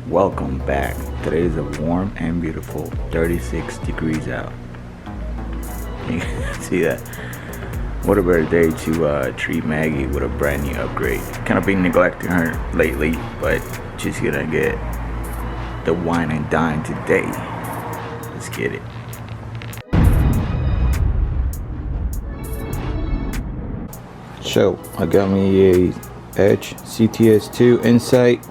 Welcome back. Today is a warm and beautiful 36 degrees out. You can see that. What a better day to treat Maggie with a brand new upgrade. Kind of been neglecting her lately, but she's gonna get the wine and dine today. Let's get it. So I got me a Edge CTS2 Insight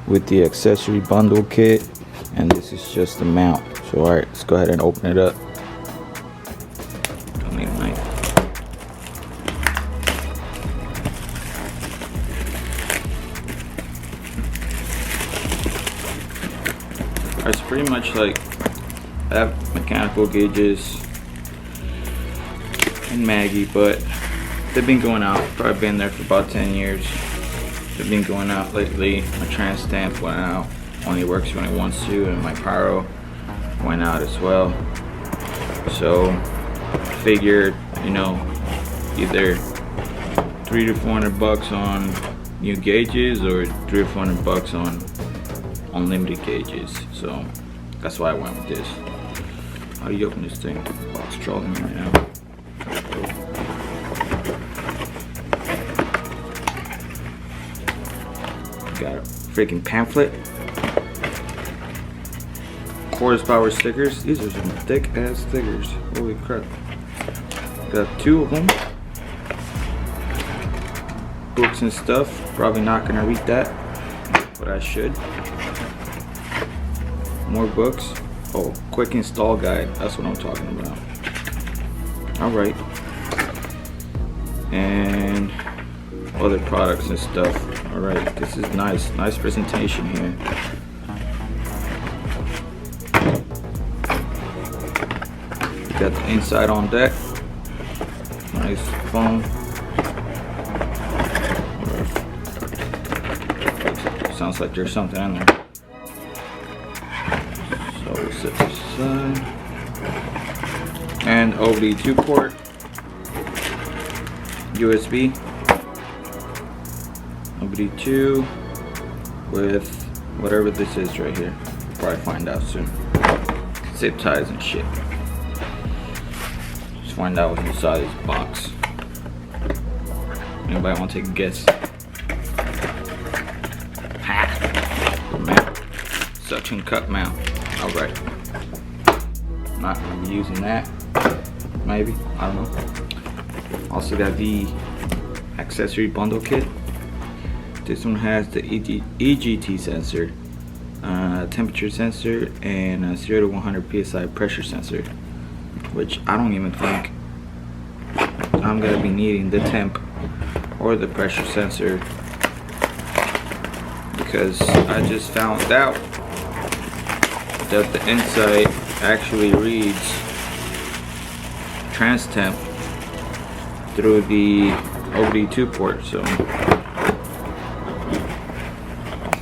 with the accessory bundle kit, and this is just the mount. So alright, let's go ahead and open it up. Don't need a knife. It's pretty much like I have mechanical gauges in Maggie, but they've been going out. Probably been there for about 10 years. They've been going out lately. My trans stamp went out. Only works when it wants to, and my pyro went out as well. So figured, either $300 to $400 on new gauges or $300 to $400 on unlimited gauges. So that's why I went with this. How do you open this thing? Box trolling me right now. Got a freaking pamphlet. Horsepower stickers. These are some thick ass stickers. Holy crap. Got 2 of them. Books and stuff. Probably not gonna read that, but I should. More books. Oh, quick install guide. That's what I'm talking about. Alright. And other products and stuff. Alright, this is nice. Nice presentation here. Got the inside on deck. Nice foam. Sounds like there's something in there. So we'll set this aside. And OBD2 port. USB. OBD2 with whatever this is right here. Probably find out soon. Zip ties and shit. Just find out what's inside this box. Anybody want to take a guess? Ha! Mount. Suction cup mount. Alright. Not gonna be using that. Maybe. I don't know. Also got the accessory bundle kit. This one has the EGT sensor, temperature sensor, and a 0 to 100 psi pressure sensor, which I don't even think I'm gonna be needing the temp or the pressure sensor, because I just found out that the Insight actually reads trans temp through the OBD2 port. So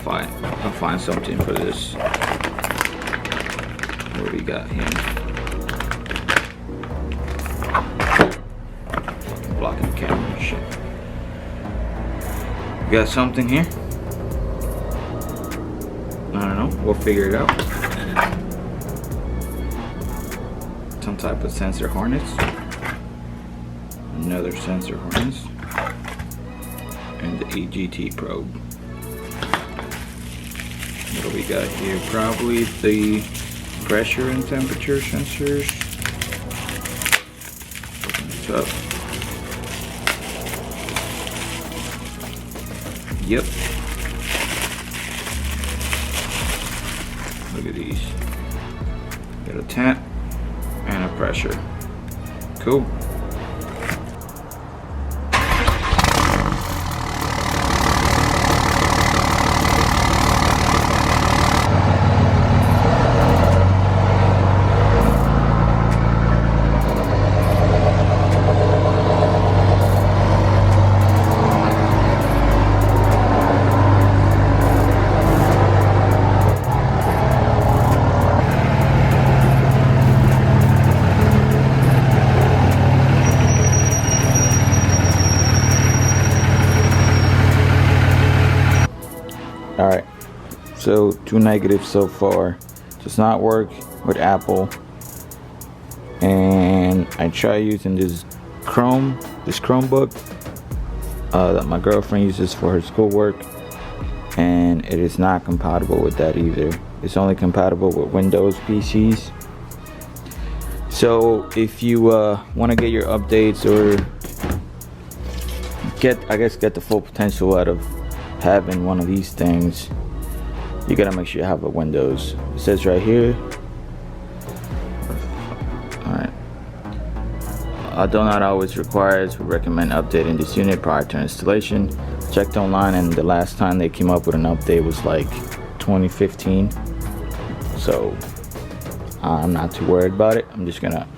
I'll find something for this. What do we got here? Blocking the camera and shit. We got something here. I don't know. We'll figure it out. Some type of sensor harness. Another sensor harness. And the EGT probe. What do we got here? Probably the pressure and temperature sensors. Open this up. Yep. Look at these. Got a temp and a pressure. Cool. So 2 negatives so far. Does not work with Apple. And I try using this Chromebook that my girlfriend uses for her schoolwork, and it is not compatible with that either. It's only compatible with Windows PCs. So if you want to get your updates or get the full potential out of having one of these things, you gotta make sure you have a Windows. It says right here. Alright. Although not always required, we recommend updating this unit prior to installation. Checked online, and the last time they came up with an update was like 2015. So I'm not too worried about it. I'm just gonna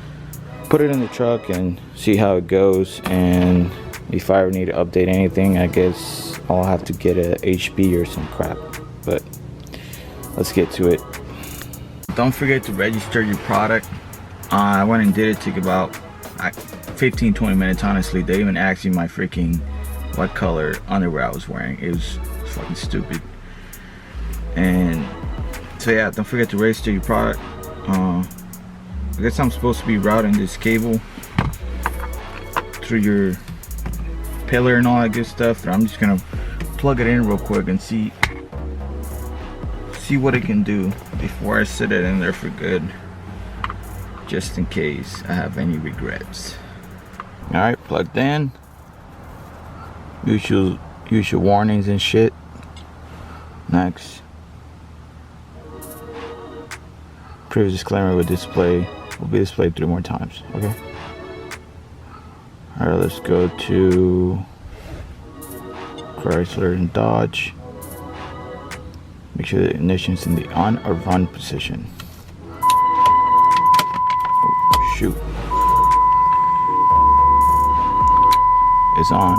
put it in the truck and see how it goes, and if I ever need to update anything, I guess I'll have to get a HP or some crap. But let's get to it. Don't forget to register your product. I went and did it. Took about 15-20 minutes, honestly. They even asked me my freaking what color underwear I was wearing. It was fucking stupid. And so yeah, don't forget to register your product. I guess I'm supposed to be routing this cable through your pillar and all that good stuff. I'm just gonna plug it in real quick and see what it can do before I set it in there for good, just in case I have any regrets. Alright, plugged in. Use your warnings and shit. Next. Previous disclaimer will be displayed 3 more times. Okay. Alright, let's go to Chrysler and Dodge. Make sure the ignition's in the on or run position. Oh, shoot. It's on.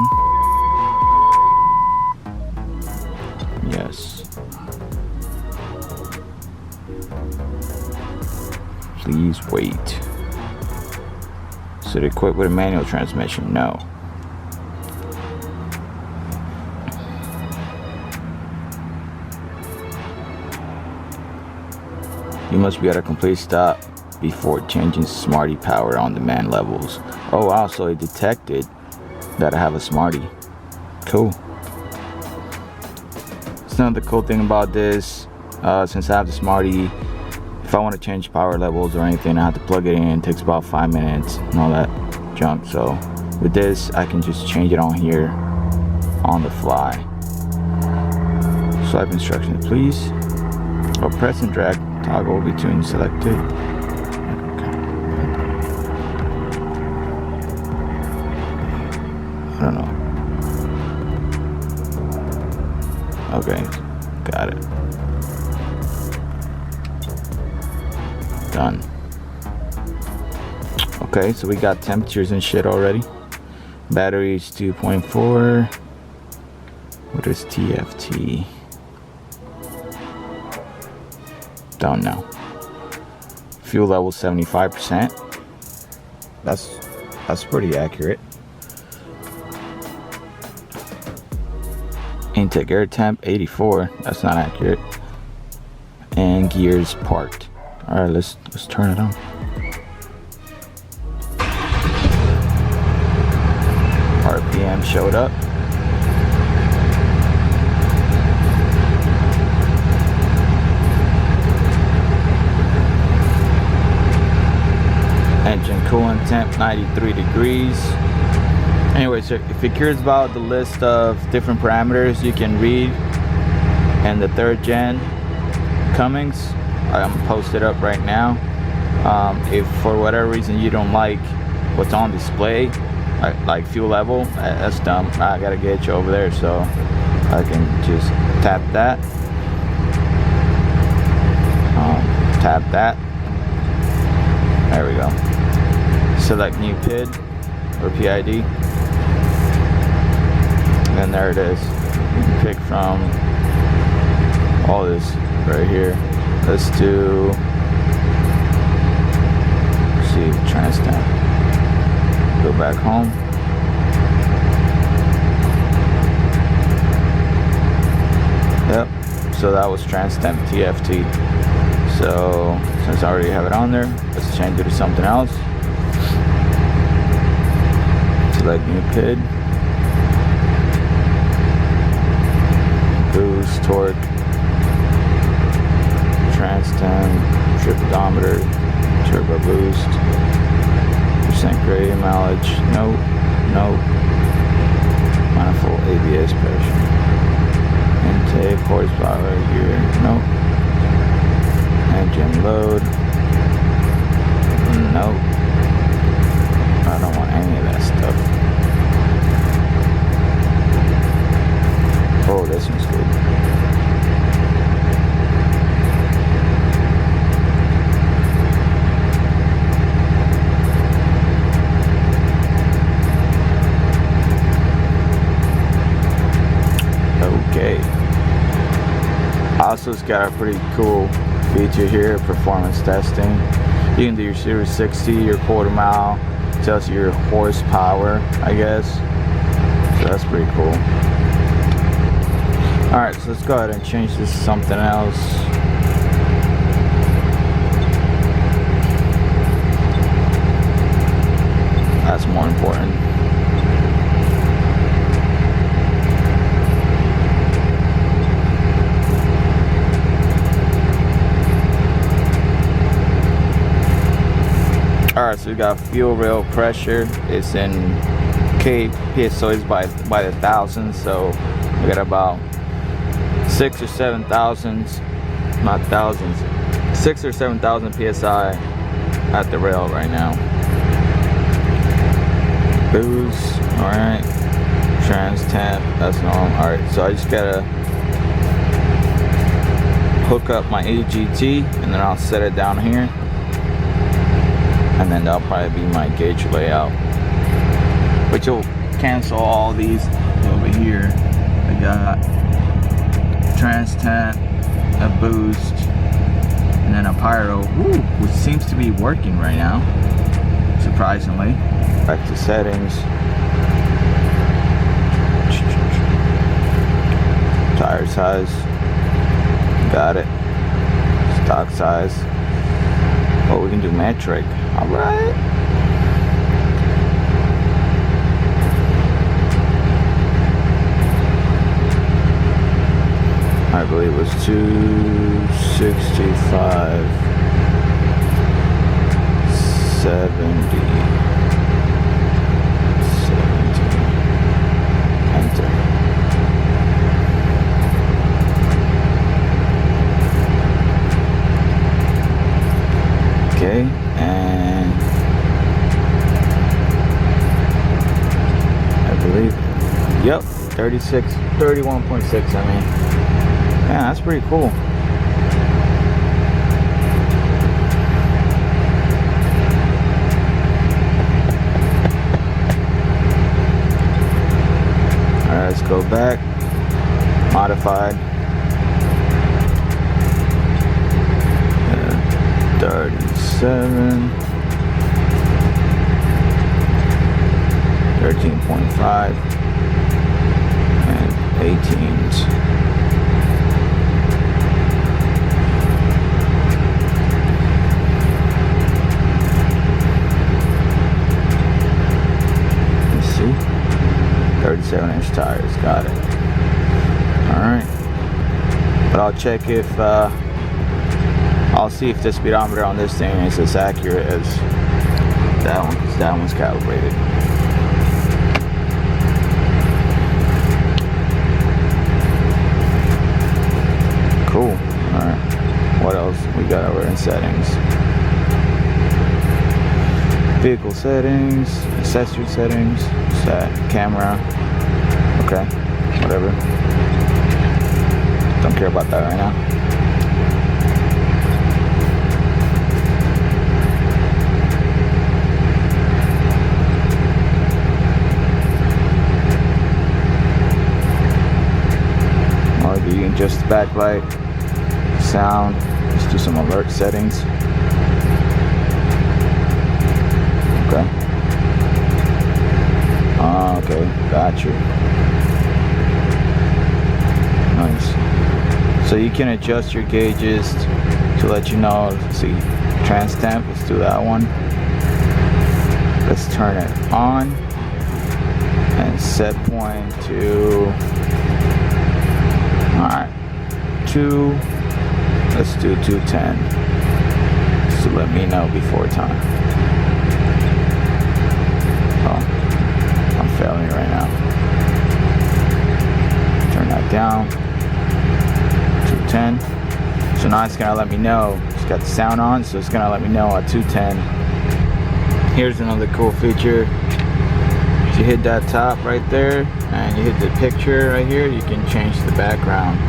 Yes. Please wait. Is it equipped with a manual transmission? No. You must be at a complete stop before changing Smarty power on demand levels. Oh wow, so it detected that I have a Smarty. Cool. It's another cool thing about this, since I have the Smarty, if I want to change power levels or anything, I have to plug it in. It takes about 5 minutes and all that junk. So with this, I can just change it on here on the fly. Swipe instructions, please. Or press and drag toggle between selected. I don't know. Okay, got it. Done. Okay, so we got temperatures and shit already. Battery is 2.4. What is TFT? Don't know. Fuel level 75%. That's pretty accurate. Intake air temp 84. That's not accurate. And gears parked. All right, let's turn it on. RPM showed up. Engine coolant temp 93 degrees. Anyway, so if you're curious about the list of different parameters you can read in the 3rd gen Cummins, I'm posted up right now. If for whatever reason you don't like what's on display, like fuel level, that's dumb. I gotta get you over there, so I can just tap that. Tap that. There we go. Select new PID or PID. And there it is. You can pick from all this right here. Let's do, let's see, Transtemp. Go back home. Yep. So So that was Transtemp TFT. So since I already have it on there, let's change it to something else. Select new PID. Boost, torque, Transtemp, trip odometer, turbo boost, percent gradient mileage, nope, nope, manifold ABS pressure, intake, horsepower, gear, nope, engine load, nope, I don't want any of that stuff. Oh, this one's good. Okay. Also, it's got a pretty cool feature here, performance testing. You can do your Series 60, your quarter mile, tells you your horsepower, I guess. So that's pretty cool. Alright, so let's go ahead and change this to something else. That's more important. Alright, so we got fuel rail pressure. It's in PSOs by the thousands, so we got about 6 or 7 thousands, not thousands, 6 or 7,000 PSI at the rail right now. Boost, alright. Transtemp, that's normal. Alright, so I just gotta hook up my AGT and then I'll set it down here. And then that'll probably be my gauge layout, which will cancel all these over here. I got Transtemp, a boost, and then a pyro, which seems to be working right now, surprisingly. Back to settings. Tire size, got it. Stock size. Oh, we can do metric. All right. I believe it was 265, 70, 17. Enter. Okay, and I believe, yep, 36, 31.6, I mean. Yeah, that's pretty cool. Alright, let's go back. Modified. 37. 13.5. And 18s. Let's see. 37-inch tires, got it. Alright. But I'll check if I'll see if the speedometer on this thing is as accurate as that one, because that one's calibrated. Cool. Alright. What else we got over in settings? Vehicle settings, accessory settings, what's that? Camera. Okay. Whatever. Don't care about that right now. You can adjust the backlight, sound, just do some alert settings. Okay. Okay, got you. Nice. So you can adjust your gauges to let you know. Let's see, trans temp, let's do that one. Let's turn it on and set point to, alright, 2, let's do 210, just to let me know before time. Oh, I'm failing right now. Turn that down, 210. So now it's gonna let me know. It's got the sound on, so it's gonna let me know at 210. Here's another cool feature. If you hit that top right there and you hit the picture right here, you can change the background.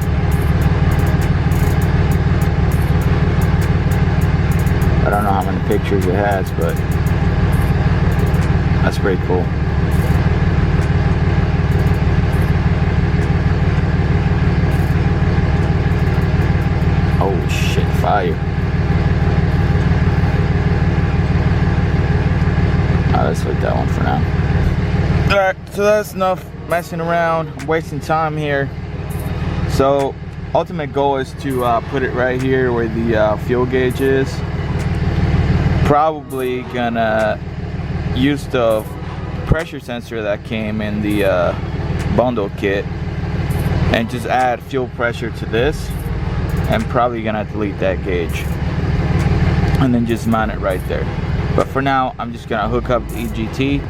I don't know how many pictures it has, but that's pretty cool. Oh shit, fire. Let's leave that one for now. Alright, so that's enough messing around. I'm wasting time here. So, ultimate goal is to put it right here where the fuel gauge is. Probably gonna use the pressure sensor that came in the bundle kit and just add fuel pressure to this, and probably gonna delete that gauge and then just mount it right there. But for now, I'm just gonna hook up the EGT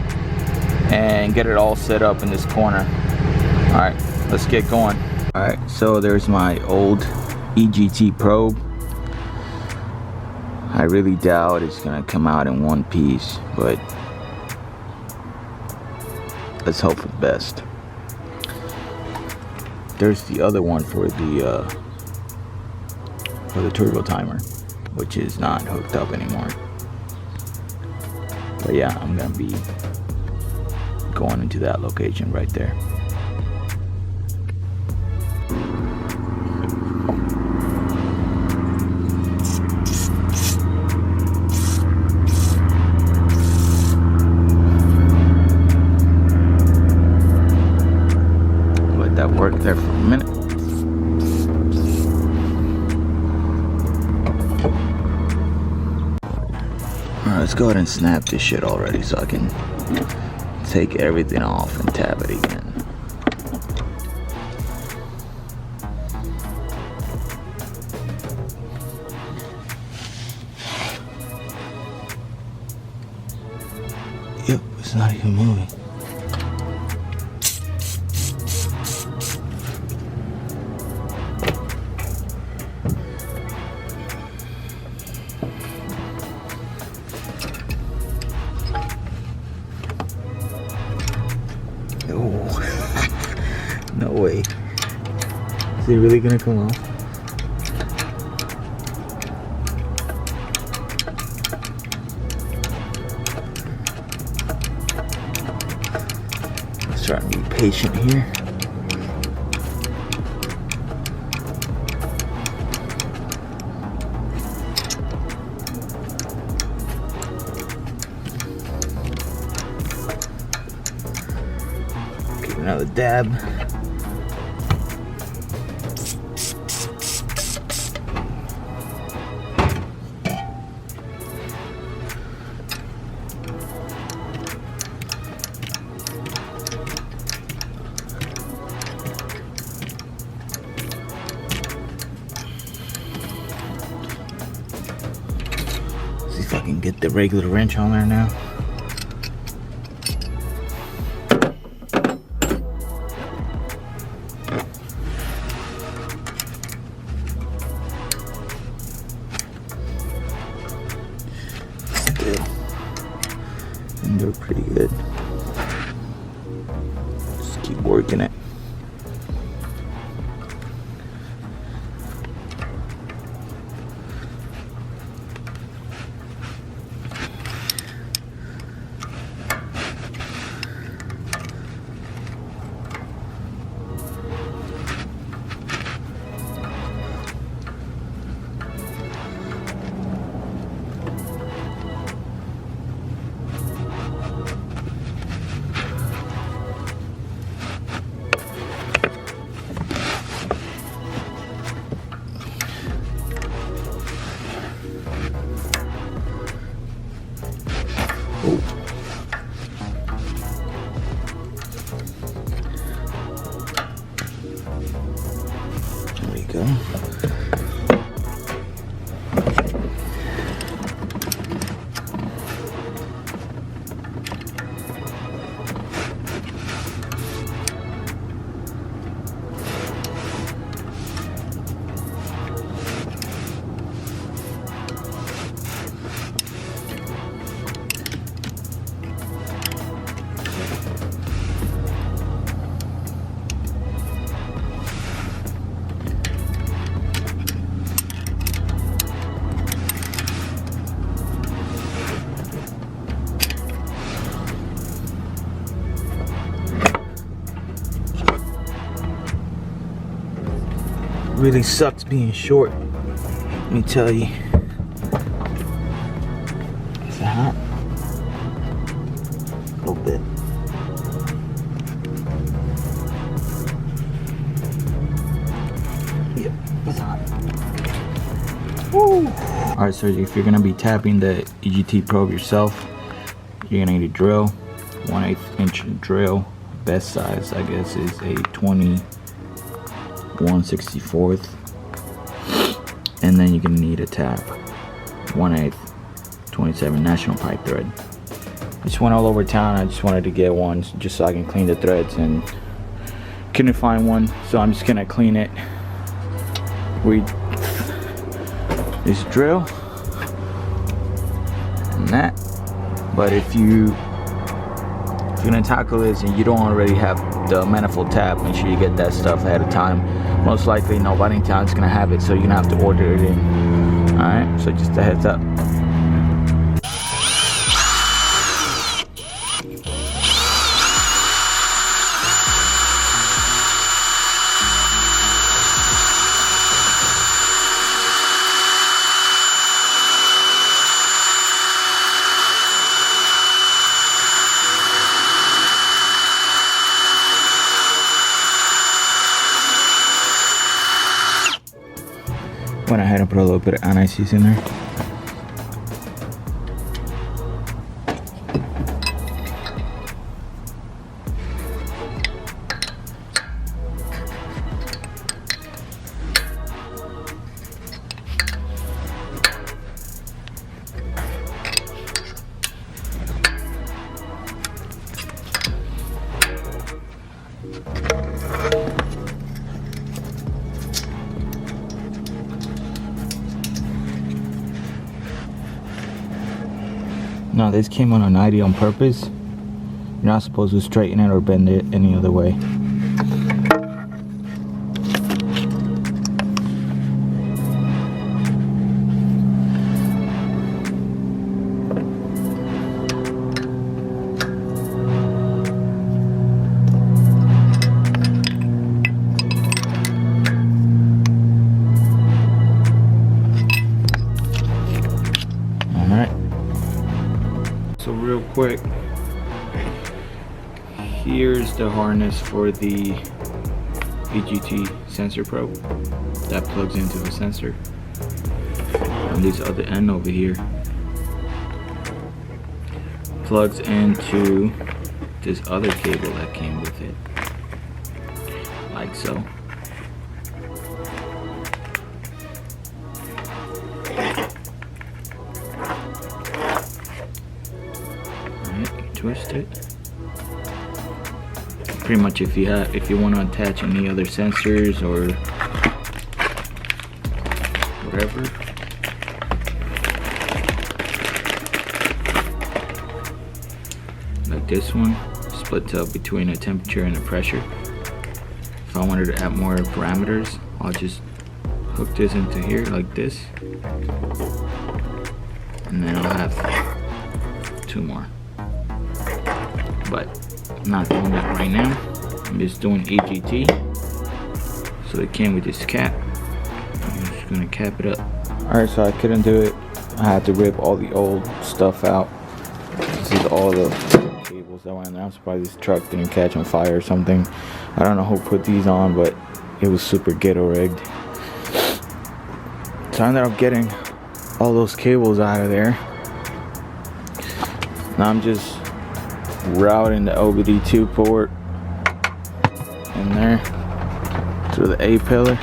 and get it all set up in this corner. All right, let's get going. All right, so there's my old EGT probe. I really doubt it's gonna come out in one piece, but let's hope for the best. There's the other one for the turbo timer, which is not hooked up anymore. But yeah, I'm gonna be going into that location right there. Let that work there for a minute. Let's go ahead and snap this shit already so I can take everything off and tab it again. Yep, it's not even moving. No way. Is it really gonna come off? Let's try and be patient here. Give another dab. See if I can get the regular wrench on there now. Still, and they're pretty good. Just keep working it. really sucks being short. Let me tell you. Is it hot? A little bit. Yep, it's hot. Woo! Alright, so if you're gonna be tapping the EGT probe yourself, you're gonna need a drill, 1/8 inch drill. Best size, I guess, is a 21/64, and then you're gonna need a tap, 1/8 27 national pipe thread. I just went all over town. I just wanted to get one just so I can clean the threads, and couldn't find one, so I'm just gonna clean it with this drill and that. But if you're gonna tackle this and you don't already have the manifold tap, make sure you get that stuff ahead of time. Most likely nobody in town is gonna have it, so you're gonna have to order it in. Alright, so just a heads up. Went ahead and put a little bit of anti-seize in there. No, this came on a 90 on purpose. You're not supposed to straighten it or bend it any other way. So real quick, here's the harness for the EGT sensor probe that plugs into the sensor, and this other end over here plugs into this other cable that came with it, like so. Twist it. Pretty much, if you want to attach any other sensors or whatever, like this one splits up between a temperature and a pressure. If I wanted to add more parameters, I'll just hook this into here like this, and then I'll have 2 more. But I'm not doing that right now. I'm just doing EGT. So it came with this cap. I'm just gonna cap it up. Alright, so I couldn't do it. I had to rip all the old stuff out. This is all the cables that went in there. I'm surprised this truck didn't catch on fire or something. I don't know who put these on, but it was super ghetto rigged. So I ended up getting all those cables out of there. Now I'm just routing the OBD2 port in there to the A pillar.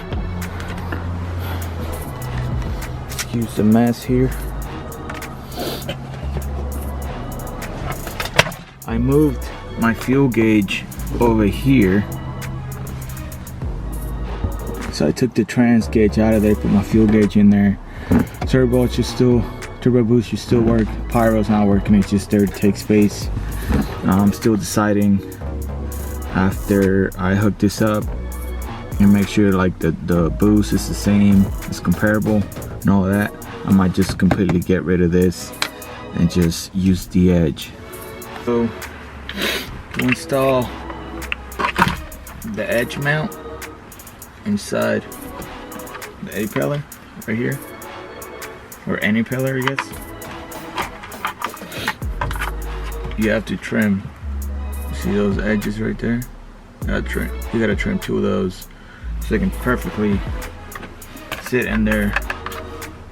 Excuse the mess here. I moved my fuel gauge over here, so I took the trans gauge out of there, put my fuel gauge in there. Turbo boost should still work. Pyro's not working, it's just there to take space. I'm still deciding after I hook this up and make sure like the boost is the same, it's comparable and all that. I might just completely get rid of this and just use the edge. So to install the edge mount inside the A pillar right here, or any pillar, I guess. You have to trim. See those edges right there? You gotta trim 2 of those so they can perfectly sit in there.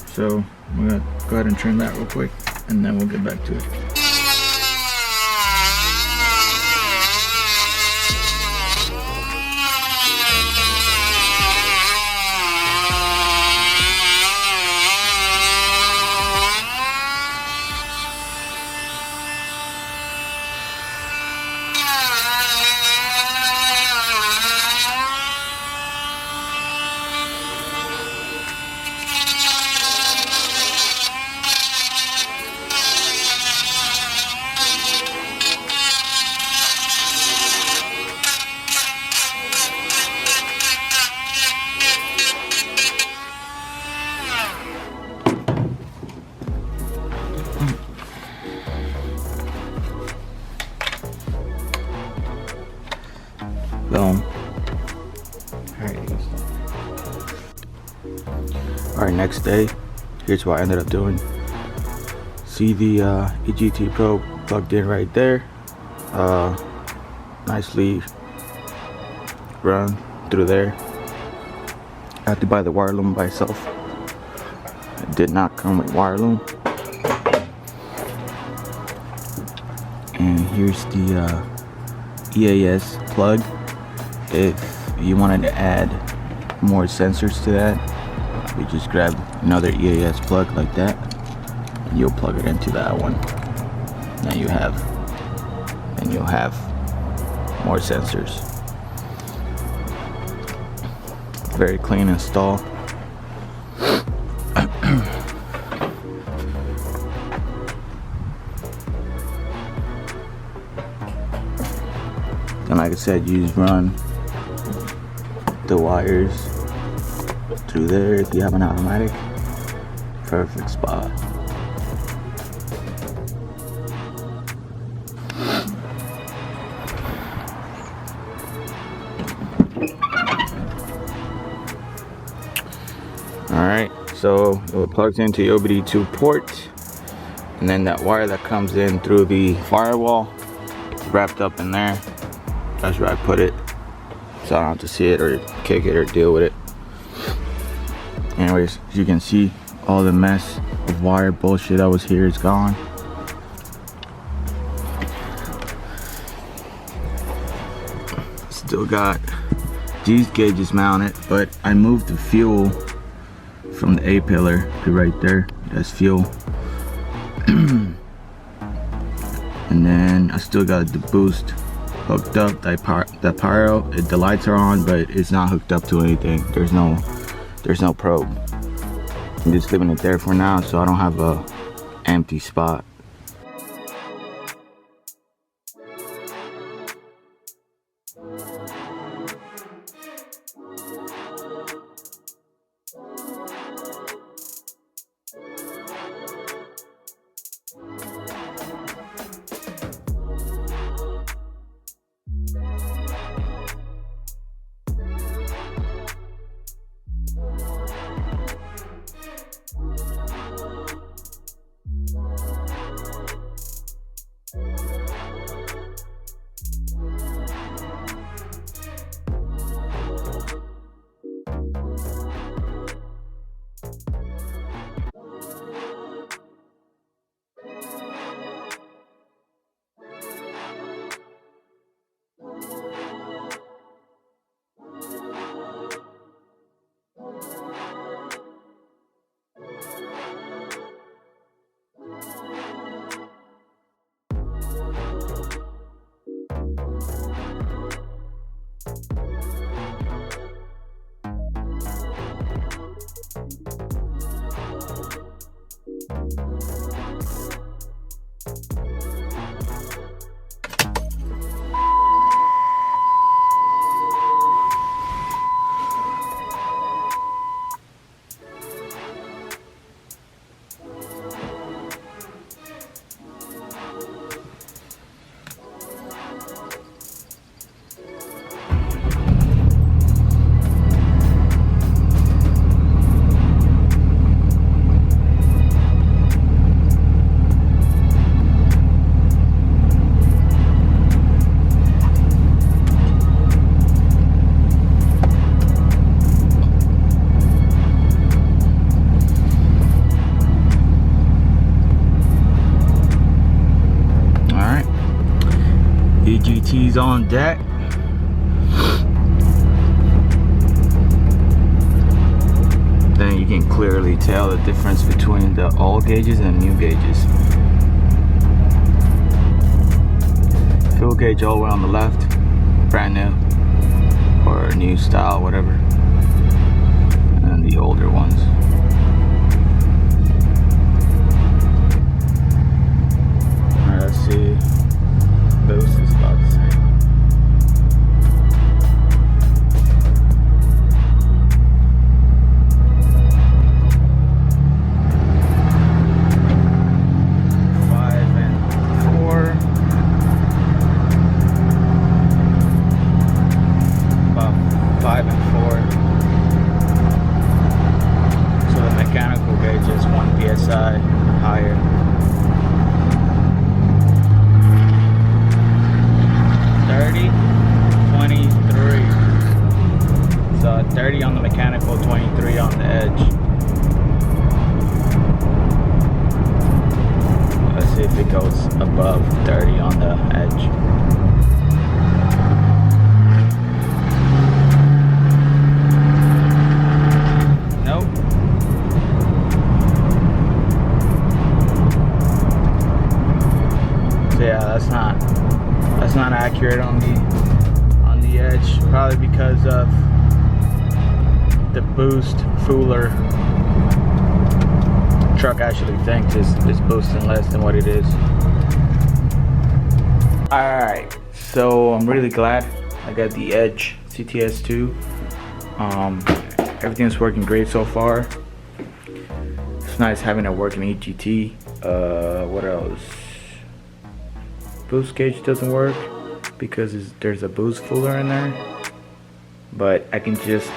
So I'm gonna go ahead and trim that real quick, and then we'll get back to it. Boom. Alright, next day, here's what I ended up doing. See the EGT probe plugged in right there. Nicely run through there. I had to buy the wire loom by itself. It did not come with wire loom. And here's the EAS plug. If you wanted to add more sensors to that, you just grab another EAS plug like that, and you'll plug it into that one. Now you'll have more sensors. Very clean install. And like I said, you just run the wires through there if you have an automatic. Perfect spot. Alright, so it plugs into the OBD2 port, and then that wire that comes in through the firewall is wrapped up in there. That's where I put it, so I don't have to see it or kick it or deal with it. Anyways, as you can see, all the mess of wire bullshit that was here is gone. Still got these gauges mounted, but I moved the fuel from the A pillar to right there. That's fuel. And then I still got the boost hooked up. That pyro, the lights are on, but it's not hooked up to anything. There's no probe. I'm just leaving it there for now, so I don't have a empty spot. CT's on deck. Then you can clearly tell the difference between the old gauges and new gauges. Fuel gauge all the way on the left, brand new, or new style, whatever. And the older ones. Alright, let's see. Boost is about the same. PSI higher. $30, $23. So $30 on the mechanical, $23 on the edge. Let's see if it goes above $30 on the edge. Yeah, that's not accurate on the edge, probably because of the boost fooler. Truck actually thinks is boosting less than what it is. Alright, so I'm really glad I got the Edge CTS2. Everything's working great so far. It's nice having it work in EGT. What else? Boost gauge doesn't work because there's a boost fooler in there, but I can just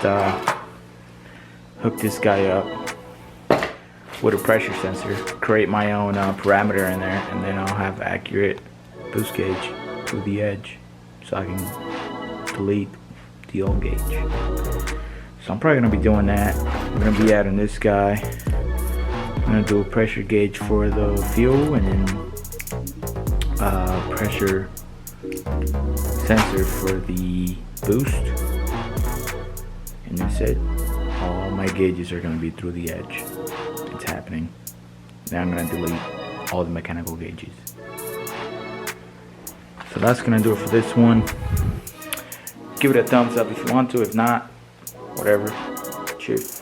hook this guy up with a pressure sensor, create my own parameter in there, and then I'll have accurate boost gauge to the edge, so I can delete the old gauge. So I'm probably gonna be doing that. I'm gonna be adding this guy. I'm gonna do a pressure gauge for the fuel, and then pressure sensor for the boost, and that's it. All my gauges are going to be through the edge. It's happening. Now I'm going to delete all the mechanical gauges. So that's going to do it for this one. Give it a thumbs up if you want to. If not, whatever. Cheers.